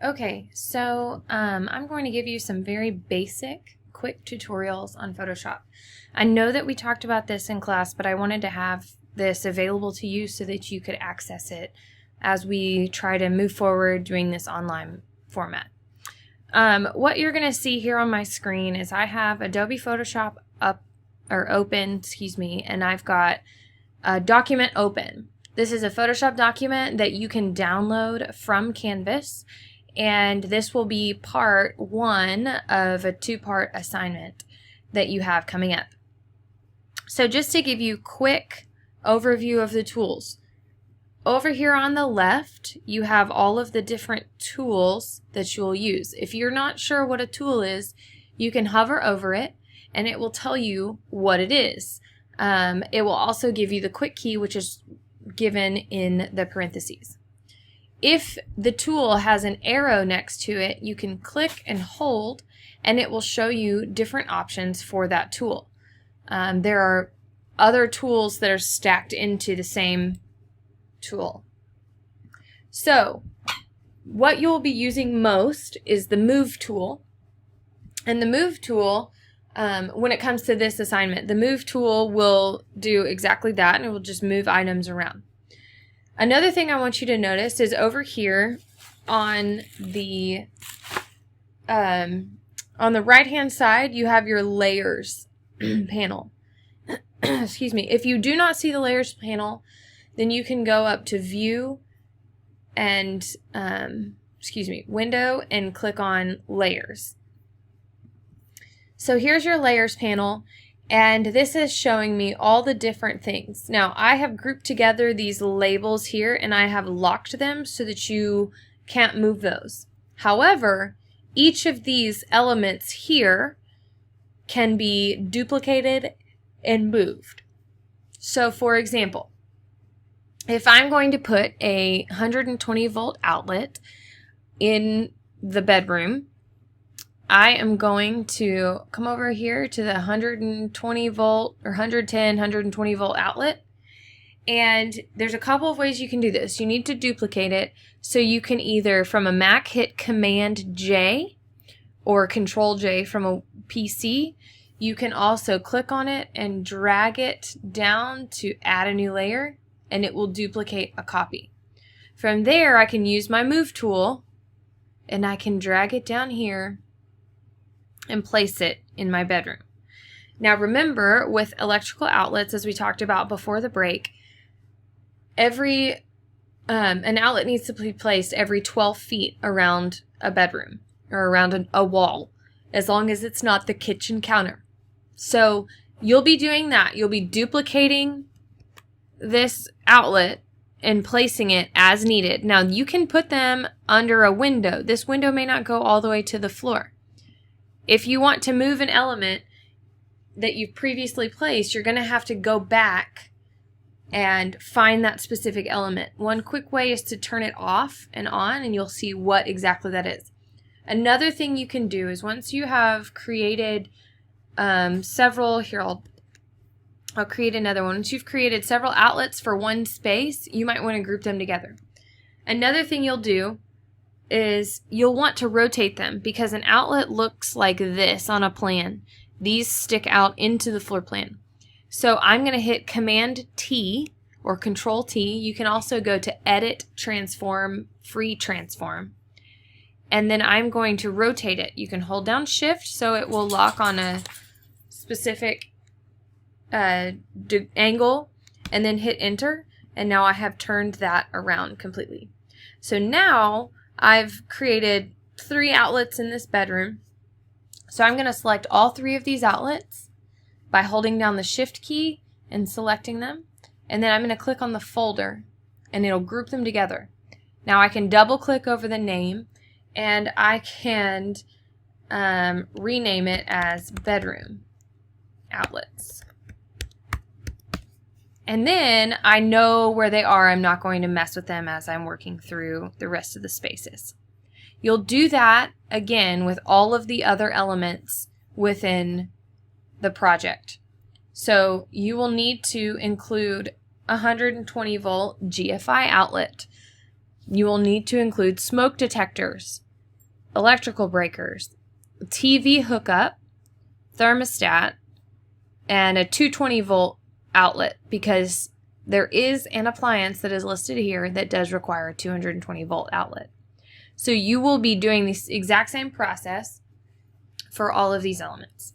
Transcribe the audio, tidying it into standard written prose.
Okay, so I'm going to give you some very basic, quick tutorials on Photoshop. I know that we talked about this in class, but I wanted to have this available to you so that you could access it as we try to move forward doing this online format. What you're going to see here on my screen is I have Adobe Photoshop open, and I've got a document open. This is a Photoshop document that you can download from Canvas, and this will be part one of a two-part assignment that you have coming up. So just to give you a quick overview of the tools. Over here on the left, you have all of the different tools that you'll use. If you're not sure what a tool is, you can hover over it and it will tell you what it is. It will also give you the quick key, which is given in the parentheses. If the tool has an arrow next to it, you can click and hold and it will show you different options for that tool. There are other tools that are stacked into the same tool. So what you'll be using most is the Move tool. And the Move tool, when it comes to this assignment, the Move tool will do exactly that, and it will just move items around. Another thing I want you to notice is over here on the right-hand side, you have your Layers panel. Excuse me. If you do not see the Layers panel, then you can go up to View and Window and click on Layers. So here's your Layers panel, and this is showing me all the different things. Now I have grouped together these labels here and I have locked them so that you can't move those. However, each of these elements here can be duplicated and moved. So for example, if I'm going to put a 120 volt outlet in the bedroom, I am going to come over here to the 120 volt or 110, 120 volt outlet. And there's a couple of ways you can do this. You need to duplicate it. So you can either from a Mac hit Command J or Control J from a PC. You can also click on it and drag it down to add a new layer, and it will duplicate a copy. From there, I can use my Move tool and I can drag it down here and place it in my bedroom. Now remember, with electrical outlets, as we talked about before the break, an outlet needs to be placed every 12 feet around a bedroom or around a wall, as long as it's not the kitchen counter. So you'll be doing that. You'll be duplicating this outlet and placing it as needed. Now you can put them under a window. This window may not go all the way to the floor. If you want to move an element that you've previously placed, you're going to have to go back and find that specific element. One quick way is to turn it off and on, and you'll see what exactly that is. Another thing you can do is once you have created several, here I'll create another one. Once you've created several outlets for one space, you might want to group them together. Another thing you'll do is you'll want to rotate them because an outlet looks like this on a plan. These stick out into the floor plan. So I'm going to hit Command T or Control T. You can also go to Edit, Transform, Free Transform. And then I'm going to rotate it. You can hold down Shift so it will lock on a specific angle, and then hit Enter, and now I have turned that around completely. So now I've created 3 outlets in this bedroom. So I'm going to select all 3 of these outlets by holding down the Shift key and selecting them, and then I'm going to click on the folder and it'll group them together. Now I can double click over the name and I can rename it as bedroom outlets. And then I know where they are. I'm not going to mess with them as I'm working through the rest of the spaces. You'll do that again with all of the other elements within the project. So you will need to include a 120 volt GFI outlet. You will need to include smoke detectors. electrical breakers, TV hookup, thermostat, and a 220 volt outlet, because there is an appliance that is listed here that does require a 220 volt outlet. So you will be doing this exact same process for all of these elements.